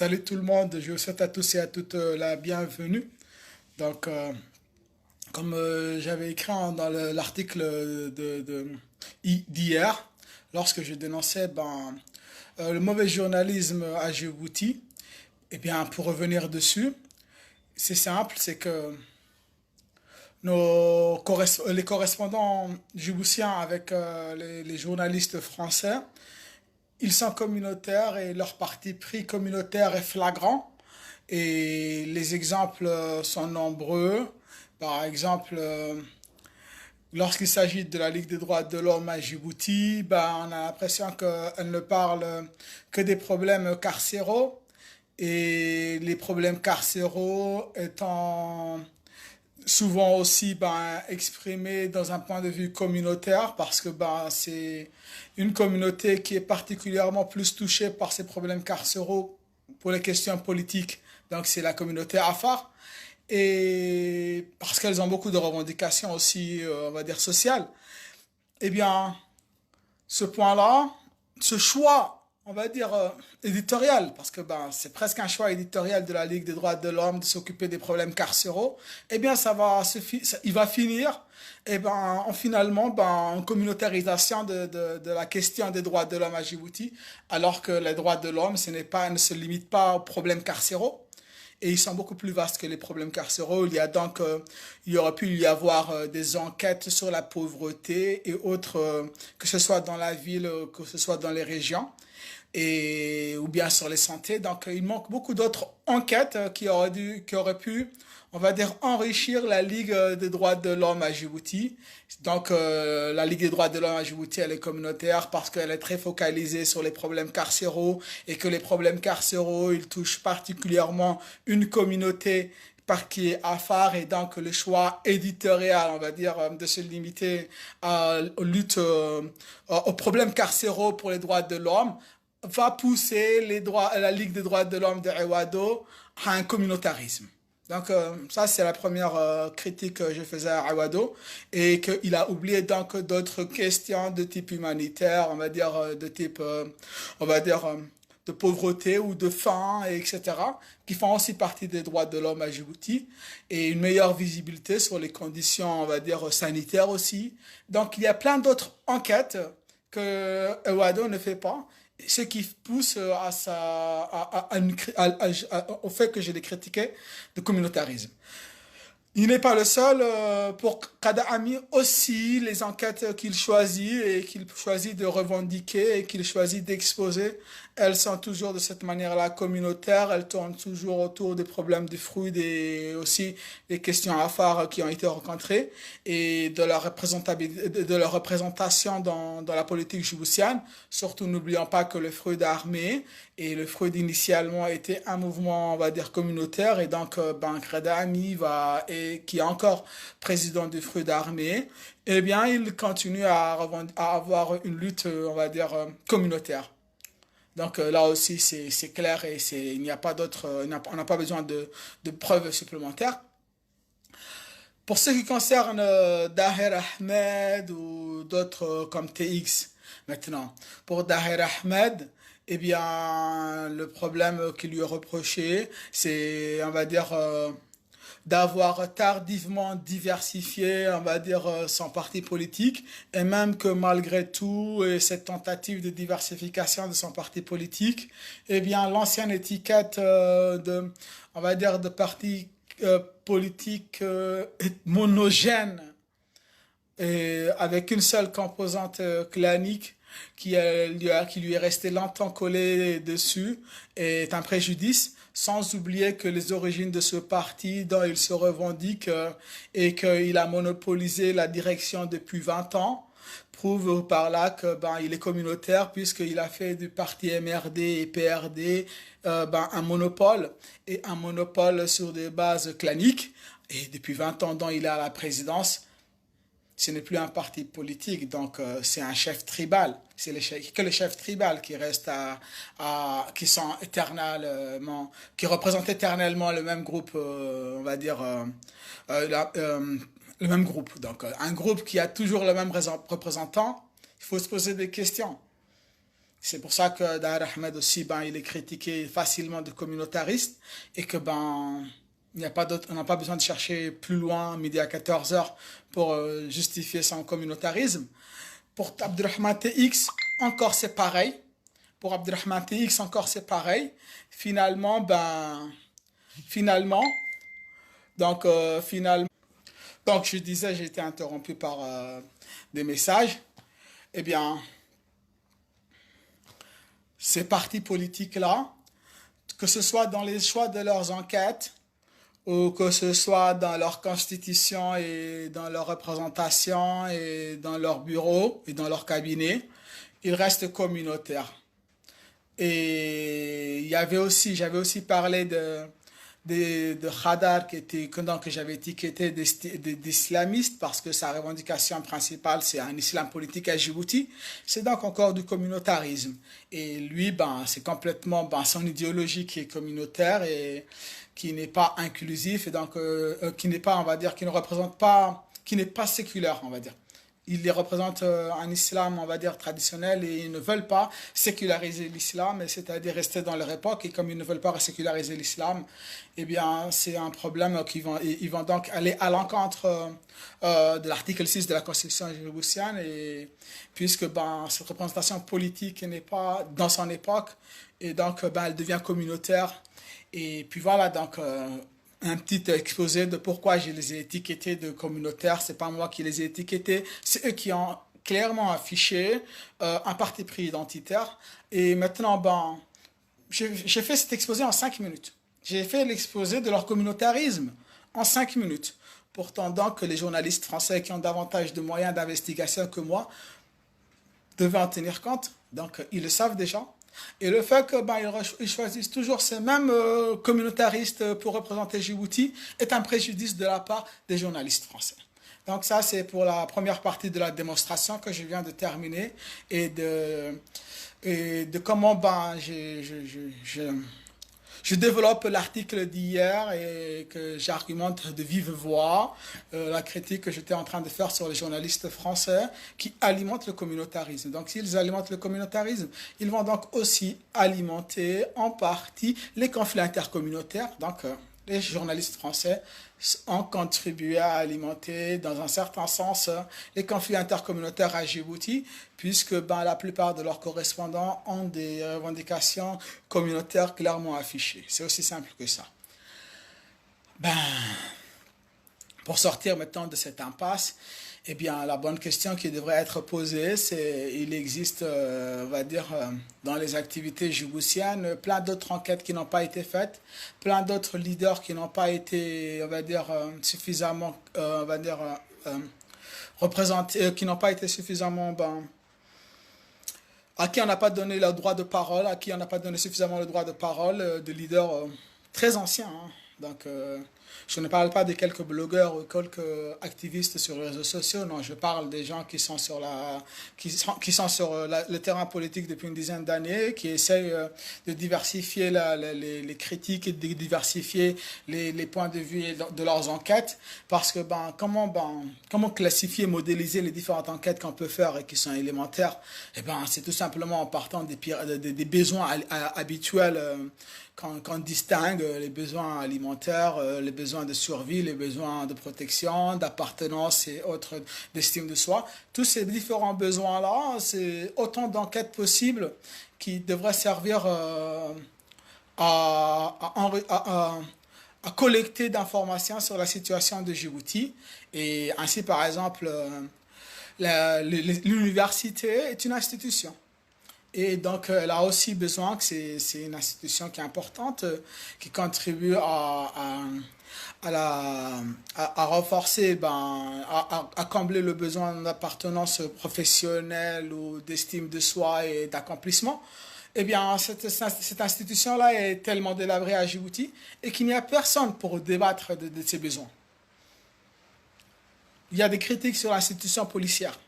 Salut tout le monde, je vous souhaite à tous et à toutes la bienvenue. Donc, comme j'avais écrit dans l'article d'hier, lorsque je dénonçais le mauvais journalisme à Djibouti, eh bien, pour revenir dessus, c'est simple, c'est que les correspondants djiboutiens avec les journalistes français, ils sont communautaires et leur parti pris communautaire est flagrant. Et les exemples sont nombreux. Par exemple, lorsqu'il s'agit de la Ligue des droits de l'homme à Djibouti, on a l'impression qu'elle ne parle que des problèmes carcéraux. Et les problèmes carcéraux étant souvent aussi exprimé dans un point de vue communautaire parce que c'est une communauté qui est particulièrement plus touchée par ces problèmes carcéraux pour les questions politiques. Donc c'est la communauté Afar et parce qu'elles ont beaucoup de revendications aussi, on va dire sociales. Eh bien, ce point-là, ce choix, on va dire éditorial, parce que c'est presque un choix éditorial de la Ligue des droits de l'homme de s'occuper des problèmes carcéraux, eh bien il va finir finalement en communautarisation de la question des droits de l'homme à Djibouti, alors que les droits de l'homme ne se limite pas aux problèmes carcéraux. Et ils sont beaucoup plus vastes que les problèmes carcéraux. Il y aurait pu y avoir des enquêtes sur la pauvreté et autres, que ce soit dans la ville, que ce soit dans les régions, ou bien sur les santé. Donc, il manque beaucoup d'autres enquêtes qui auraient pu, on va dire, enrichir la Ligue des droits de l'homme à Djibouti. Donc, la Ligue des droits de l'homme à Djibouti, elle est communautaire parce qu'elle est très focalisée sur les problèmes carcéraux et que les problèmes carcéraux, ils touchent particulièrement une communauté par qui est Afar et donc le choix éditorial, on va dire, de se limiter aux luttes, aux problèmes carcéraux pour les droits de l'homme va pousser la Ligue des droits de l'homme de Awado à un communautarisme. Donc ça c'est la première critique que je faisais à Awado et qu'il a oublié donc d'autres questions de type humanitaire, on va dire de type on va dire de pauvreté ou de faim, et etc., qui font aussi partie des droits de l'homme à Djibouti, et une meilleure visibilité sur les conditions, on va dire, sanitaires aussi. Donc, il y a plein d'autres enquêtes que Awado ne fait pas, ce qui pousse au fait que je l'ai critiqué de communautarisme. Il n'est pas le seul. Pour Kadhafi aussi, les enquêtes qu'il choisit et qu'il choisit de revendiquer et qu'il choisit d'exposer, elles sont toujours de cette manière-là communautaires. Elles tournent toujours autour des problèmes des fruits, aussi des questions affaires qui ont été rencontrées et de leur représentabilité, de leur représentation dans la politique djiboutienne. Surtout, n'oublions pas que le Fruit armé et le Fruit initialement était un mouvement, on va dire, communautaire, et donc Kadhafi qui est encore président du Fruit armé, eh bien, il continue à avoir une lutte, on va dire, communautaire. Donc là aussi, c'est clair et il n'y a pas d'autre, on n'a pas besoin de preuves supplémentaires. Pour ce qui concerne Daher Ahmed ou d'autres comme TX, maintenant, pour Daher Ahmed, eh bien, le problème qui lui est reproché, c'est, on va dire, d'avoir tardivement diversifié, on va dire, son parti politique, et même que malgré tout, et cette tentative de diversification de son parti politique, eh bien, l'ancienne étiquette on va dire, de parti politique monogène, et avec une seule composante clanique qui lui est resté longtemps collé dessus est un préjudice, sans oublier que les origines de ce parti dont il se revendique et qu'il a monopolisé la direction depuis 20 ans prouvent par là que il est communautaire puisqu'il a fait du parti MRD et PRD un monopole, et un monopole sur des bases claniques, et depuis 20 ans dont il est à la présidence. Ce n'est plus un parti politique, donc c'est un chef tribal. C'est que les chefs tribaux qui restent qui sont éternellement, qui représentent éternellement le même groupe, on va dire, le même groupe. Donc un groupe qui a toujours le même représentant, il faut se poser des questions. C'est pour ça que Daher Ahmed aussi, ben, il est critiqué facilement de communautariste et que ben, il n'y a pas d'autre, on n'a pas besoin de chercher plus loin, midi à 14 heures, pour justifier son communautarisme. Pour Abdurrahman TX, encore c'est pareil. Pour Abdurrahman TX, encore c'est pareil. Finalement, ben, finalement, finalement, donc je disais, j'ai été interrompu par des messages. Eh bien, ces partis politiques-là, que ce soit dans les choix de leurs enquêtes, ou que ce soit dans leur constitution et dans leur représentation et dans leur bureau et dans leur cabinet, ils restent communautaires. Et j'avais aussi parlé de Khadar que j'avais étiqueté d'islamiste parce que sa revendication principale c'est un islam politique à Djibouti. C'est donc encore du communautarisme. Et lui, ben, c'est complètement ben, son idéologie qui est communautaire et qui n'est pas inclusif et donc qui n'est pas, on va dire, qui ne représente pas, qui n'est pas séculaire, on va dire. Ils les représentent un islam, on va dire, traditionnel et ils ne veulent pas séculariser l'islam, c'est-à-dire rester dans leur époque. Et comme ils ne veulent pas séculariser l'islam, eh bien, c'est un problème ils vont donc aller à l'encontre de l'article 6 de la Constitution djiboutienne et puisque ben, cette représentation politique n'est pas dans son époque et donc ben, elle devient communautaire. Et puis voilà, donc un petit exposé de pourquoi je les ai étiquetés de communautaires. C'est pas moi qui les ai étiquetés, c'est eux qui ont clairement affiché un parti pris identitaire. Et maintenant, ben, j'ai fait cet exposé en 5 minutes. J'ai fait l'exposé de leur communautarisme en 5 minutes. Pourtant, donc, les journalistes français qui ont davantage de moyens d'investigation que moi devaient en tenir compte. Donc, ils le savent déjà. Et le fait que ben, ils choisissent toujours ces mêmes communautaristes pour représenter Djibouti est un préjudice de la part des journalistes français. Donc ça, c'est pour la première partie de la démonstration que je viens de terminer et de comment ben, je développe l'article d'hier et que j'argumente de vive voix la critique que j'étais en train de faire sur les journalistes français qui alimentent le communautarisme. Donc s'ils alimentent le communautarisme, ils vont donc aussi alimenter en partie les conflits intercommunautaires. Donc les journalistes français ont contribué à alimenter, dans un certain sens, les conflits intercommunautaires à Djibouti, puisque ben, la plupart de leurs correspondants ont des revendications communautaires clairement affichées. C'est aussi simple que ça. Ben, pour sortir maintenant de cette impasse, eh bien, la bonne question qui devrait être posée, c'est il existe, on va dire, dans les activités djiboutiennes, plein d'autres enquêtes qui n'ont pas été faites, plein d'autres leaders qui n'ont pas été, on va dire, suffisamment, on va dire, représentés, qui n'ont pas été suffisamment, ben, à qui on n'a pas donné le droit de parole, à qui on n'a pas donné suffisamment le droit de parole, de leaders très anciens. Hein. Donc, je ne parle pas de quelques blogueurs ou quelques activistes sur les réseaux sociaux, non, je parle des gens qui sont sur, le terrain politique depuis une dizaine d'années, qui essayent de diversifier les critiques et de diversifier les points de vue de leurs enquêtes, parce que comment classifier, modéliser les différentes enquêtes qu'on peut faire et qui sont élémentaires, eh ben, c'est tout simplement en partant des besoins habituels qu'on distingue les besoins alimentaires, les besoins de survie, les besoins de protection, d'appartenance et autres d'estime de soi. Tous ces différents besoins-là, c'est autant d'enquêtes possibles qui devraient servir à collecter d'informations sur la situation de Djibouti. Et ainsi, par exemple, l'université est une institution. Et donc, elle a aussi besoin que c'est une institution qui est importante, qui contribue à renforcer, à combler le besoin d'appartenance professionnelle ou d'estime de soi et d'accomplissement. Eh bien, cette institution-là est tellement délabrée à Djibouti et qu'il n'y a personne pour débattre de ses besoins. Il y a des critiques sur l'institution policière.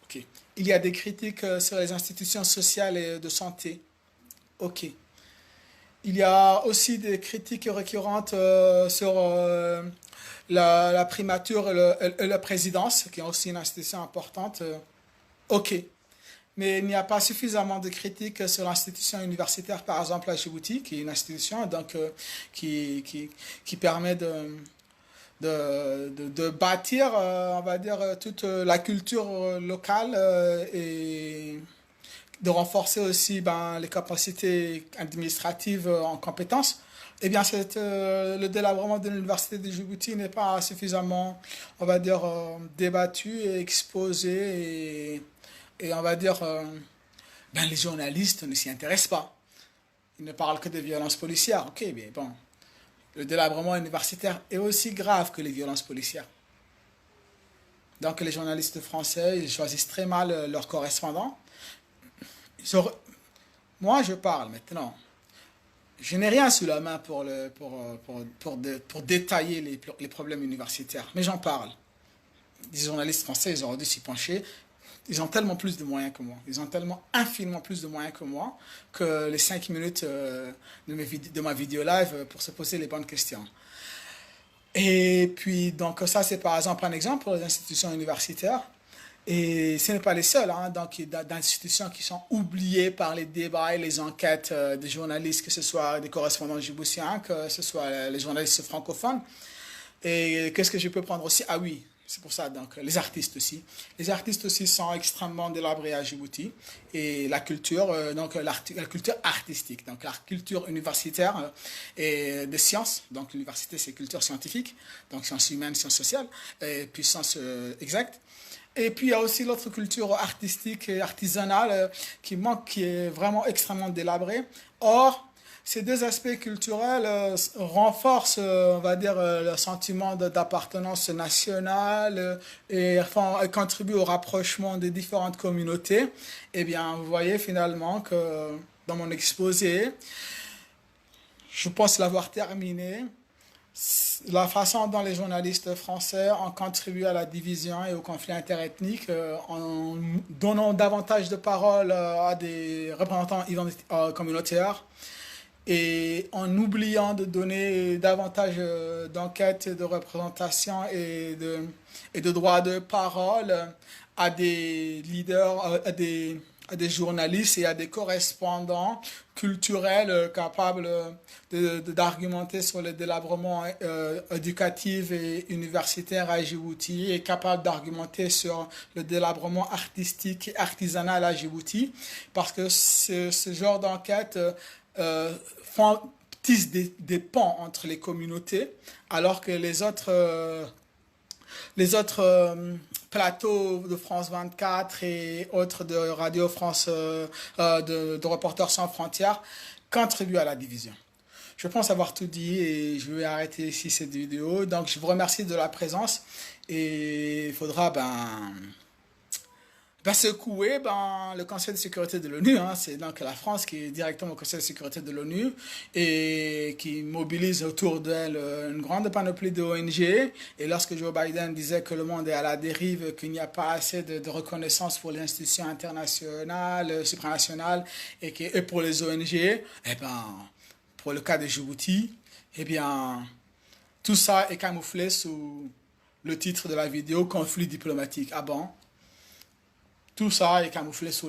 Ok. Il y a des critiques sur les institutions sociales et de santé. Ok. Il y a aussi des critiques récurrentes sur la primature et la présidence, qui est aussi une institution importante. Ok. mais il n'y a pas suffisamment de critiques sur l'institution universitaire, par exemple à Djibouti, qui est une institution donc, qui permet de bâtir, on va dire, toute la culture locale et de renforcer aussi ben, les capacités administratives en compétences. Eh bien, le délabrement de l'université de Djibouti n'est pas suffisamment, on va dire, débattu et exposé et on va dire, ben, les journalistes ne s'y intéressent pas. Ils ne parlent que de violences policières. Ok, mais bon, le délabrement universitaire est aussi grave que les violences policières. Donc les journalistes français, ils choisissent très mal leurs correspondants. Ils auraient- Moi, je parle maintenant. Je n'ai rien sous la main pour détailler les problèmes universitaires, mais j'en parle. Les journalistes français, ils auraient dû s'y pencher. Ils ont tellement plus de moyens que moi. Ils ont tellement infiniment plus de moyens que moi que les 5 minutes de ma vidéo live pour se poser les bonnes questions. Et puis, donc ça, c'est par exemple un exemple pour les institutions universitaires. Et ce n'est pas les seuls, hein, donc d'institutions qui sont oubliées par les débats et les enquêtes des journalistes, que ce soit des correspondants djiboutiens, que ce soit les journalistes francophones. Et qu'est-ce que je peux prendre aussi? Ah oui, c'est pour ça, donc les artistes aussi. Les artistes aussi sont extrêmement délabrés à Djibouti. Et la culture, donc la culture artistique, donc la culture universitaire et des sciences. Donc l'université, c'est culture scientifique, donc sciences humaines, sciences sociales, et puis sciences exactes. Et puis il y a aussi l'autre culture artistique et artisanale qui manque, qui est vraiment extrêmement délabrée. Or, ces deux aspects culturels renforcent, on va dire, le sentiment d'appartenance nationale et enfin, contribuent au rapprochement des différentes communautés. Eh bien, vous voyez finalement que dans mon exposé, je pense l'avoir terminé. La façon dont les journalistes français ont contribué à la division et au conflit interethnique en donnant davantage de parole à des représentants communautaires et en oubliant de donner davantage d'enquêtes, de représentation et de droits de parole à des leaders, à des journalistes et à des correspondants culturels capables d'argumenter sur le délabrement éducatif et universitaire à Djibouti et capables d'argumenter sur le délabrement artistique et artisanal à Djibouti parce que ce genre d'enquête font tissent des ponts entre les communautés alors que les autres plateaux de France 24 et autres de Radio France, de Reporters sans frontières, contribuent à la division. Je pense avoir tout dit et je vais arrêter ici cette vidéo. Donc je vous remercie de la présence et il faudra secouer le Conseil de sécurité de l'ONU. Hein. C'est donc la France qui est directement au Conseil de sécurité de l'ONU et qui mobilise autour d'elle une grande panoplie de ONG. Et lorsque Joe Biden disait que le monde est à la dérive, qu'il n'y a pas assez de reconnaissance pour les institutions internationales, supranationales et pour les ONG, pour le cas de Djibouti, tout ça est camouflé sous le titre de la vidéo conflit diplomatique. Ah bon? Tout ça est camouflé sous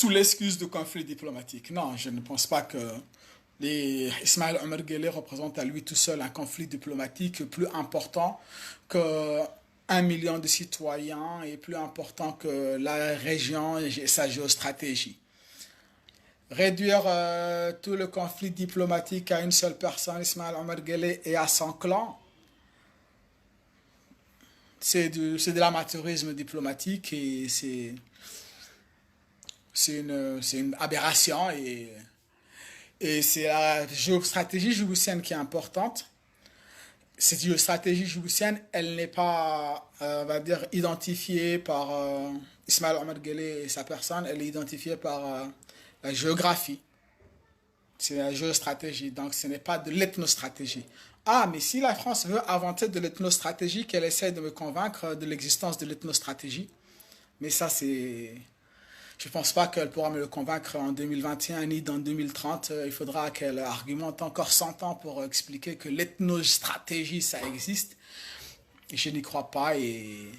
l'excuse de conflit diplomatique. Non, je ne pense pas que Ismaël Omar Guelleh représente à lui tout seul un conflit diplomatique plus important que 1 million de citoyens et plus important que la région et sa géostratégie. Réduire tout le conflit diplomatique à une seule personne, Ismaël Omar Guelleh, et à son clan, c'est de l'amateurisme diplomatique et c'est une aberration et c'est la géostratégie djiboutienne qui est importante. Cette géostratégie djiboutienne, elle n'est pas, on va dire, identifiée par Ismaël Omar Guelleh et sa personne, elle est identifiée par la géographie. C'est la géostratégie, donc ce n'est pas de l'ethnostratégie. Ah, mais si la France veut inventer de l'ethnostratégie, qu'elle essaie de me convaincre de l'existence de l'ethnostratégie, mais ça c'est... Je ne pense pas qu'elle pourra me le convaincre en 2021 ni dans 2030. Il faudra qu'elle argumente encore 100 ans pour expliquer que l'ethnostratégie, ça existe. Et je n'y crois pas et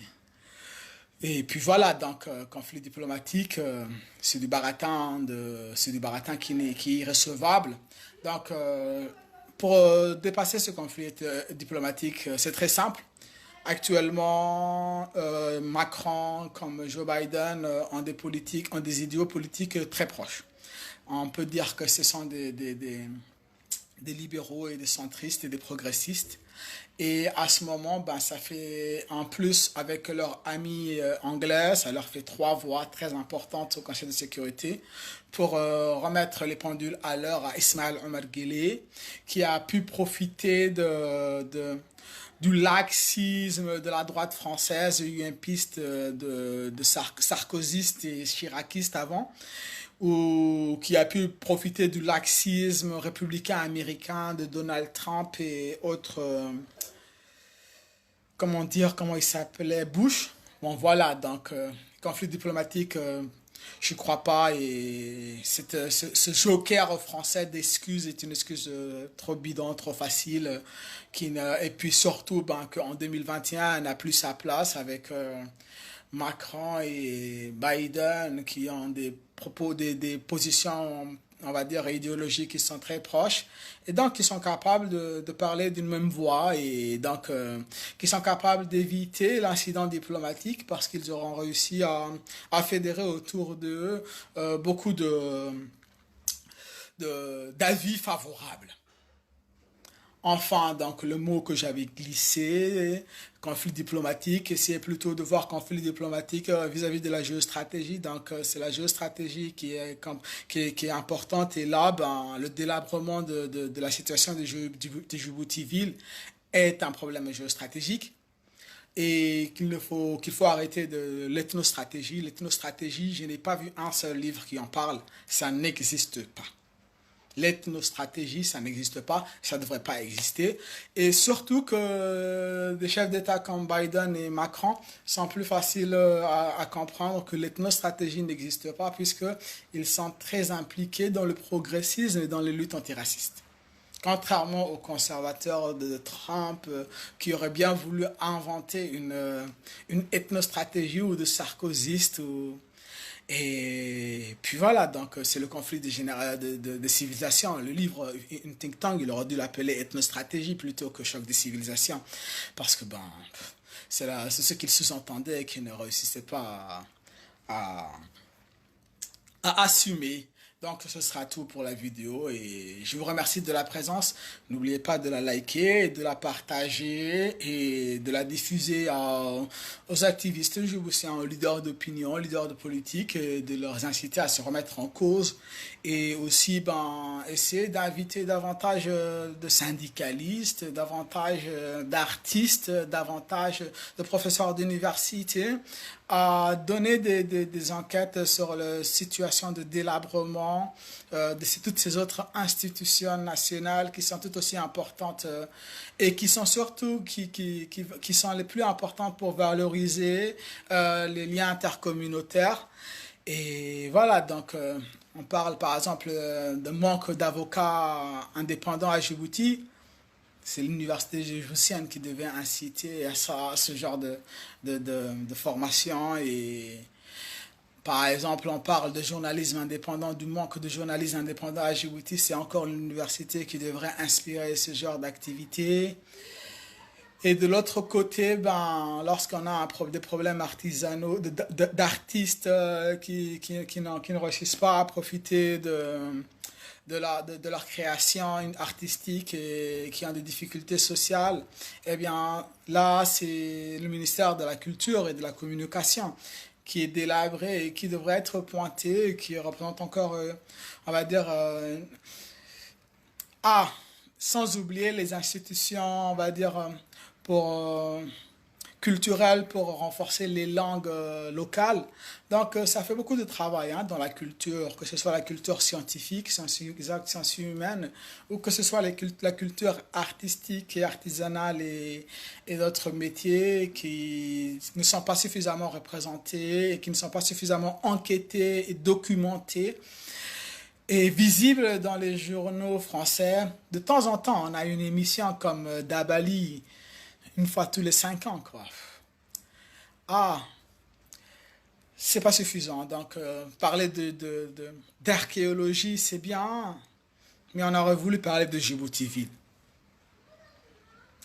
Et puis voilà, donc conflit diplomatique, c'est du baratin qui est irrecevable. Donc pour dépasser ce conflit diplomatique, c'est très simple. Actuellement, Macron comme Joe Biden ont des idéaux politiques très proches. On peut dire que ce sont des libéraux et des centristes et des progressistes. Et à ce moment, ben, ça fait en plus avec leur ami anglais, ça leur fait trois voix très importantes au Conseil de sécurité pour remettre les pendules à l'heure à Ismaël Omar Guelleh, qui a pu profiter du laxisme de la droite française. Il y a eu une piste sarkozystes et chiracistes avant, ou qui a pu profiter du laxisme républicain américain de Donald Trump et autres, comment dire, comment il s'appelait, Bush. Bon voilà, donc conflit diplomatique, je ne crois pas, et ce joker français d'excuses est une excuse trop bidon, trop facile, et puis surtout ben, qu'en 2021, elle n'a plus sa place avec Macron et Biden qui ont des propos, des positions, on va dire, idéologiques qui sont très proches et donc qui sont capables de parler d'une même voix et donc qui sont capables d'éviter l'incident diplomatique parce qu'ils auront réussi à fédérer autour d'eux beaucoup d'avis favorables. Enfin, donc le mot que j'avais glissé, conflit diplomatique, c'est plutôt de voir conflit diplomatique vis-à-vis de la géostratégie. Donc c'est la géostratégie qui est importante. Et là, ben, le délabrement de la situation de Djibouti-Ville est un problème géostratégique et qu'il faut arrêter de l'ethnostratégie. L'ethnostratégie, je n'ai pas vu un seul livre qui en parle. Ça n'existe pas. L'ethnostratégie, ça n'existe pas, ça ne devrait pas exister. Et surtout que des chefs d'État comme Biden et Macron sont plus faciles à comprendre que l'ethnostratégie n'existe pas puisqu'ils sont très impliqués dans le progressisme et dans les luttes antiracistes. Contrairement aux conservateurs de Trump qui auraient bien voulu inventer une ethnostratégie ou de sarkozystes et puis voilà, donc c'est le conflit de civilisations. Le livre, In Think Tank, il aurait dû l'appeler ethnostratégie plutôt que choc des civilisations. Parce que ben, c'est ce qu'il sous-entendait et qu'il ne réussissait pas à, à assumer. Donc ce sera tout pour la vidéo et je vous remercie de la présence. N'oubliez pas de la liker, de la partager et de la diffuser aux activistes djiboutiens, aux leaders d'opinion, aux leaders de politique et de leur inciter à se remettre en cause et aussi ben, essayer d'inviter davantage de syndicalistes, davantage d'artistes, davantage de professeurs d'université à donner des enquêtes sur la situation de délabrement de toutes ces autres institutions nationales qui sont tout aussi importantes et qui sont surtout qui sont les plus importantes pour valoriser les liens intercommunautaires. Et voilà, donc on parle par exemple de manque d'avocats indépendants à Djibouti. C'est l'université djiboutienne qui devait inciter à ce genre de formation. Et par exemple, on parle de journalisme indépendant, du manque de journalisme indépendant à Djibouti. C'est encore l'université qui devrait inspirer ce genre d'activité. Et de l'autre côté, ben, lorsqu'on a des problèmes artisanaux, d'artistes qui ne réussissent pas à profiter de leur création artistique et qui ont des difficultés sociales, eh bien là, c'est le ministère de la Culture et de la Communication qui est délabré et qui devrait être pointé et qui représente encore, on va dire, sans oublier les institutions, on va dire, pour culturelles pour renforcer les langues locales. Donc ça fait beaucoup de travail hein, dans la culture, que ce soit la culture scientifique, sciences humaines, ou que ce soit la culture artistique et artisanale et d'autres métiers qui ne sont pas suffisamment représentés et qui ne sont pas suffisamment enquêtés et documentés et visibles dans les journaux français. De temps en temps, on a une émission comme Dabali, une fois tous les 5 ans, quoi. Ah, c'est pas suffisant. Donc, parler d'archéologie, c'est bien, mais on aurait voulu parler de Djibouti-Ville.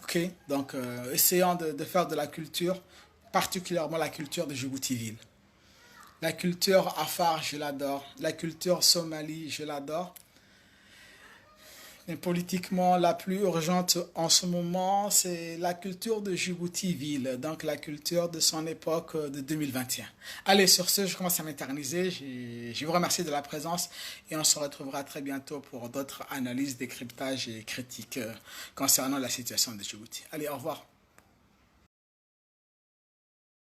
Ok? Donc, essayons de faire de la culture, particulièrement la culture de Djibouti-Ville. La culture afar, je l'adore. La culture somali, je l'adore. Mais politiquement, la plus urgente en ce moment, c'est la culture de Djibouti-Ville, donc la culture de son époque de 2021. Allez, sur ce, je commence à m'éterniser. Je vous remercie de la présence et on se retrouvera très bientôt pour d'autres analyses, décryptages et critiques concernant la situation de Djibouti. Allez, au revoir.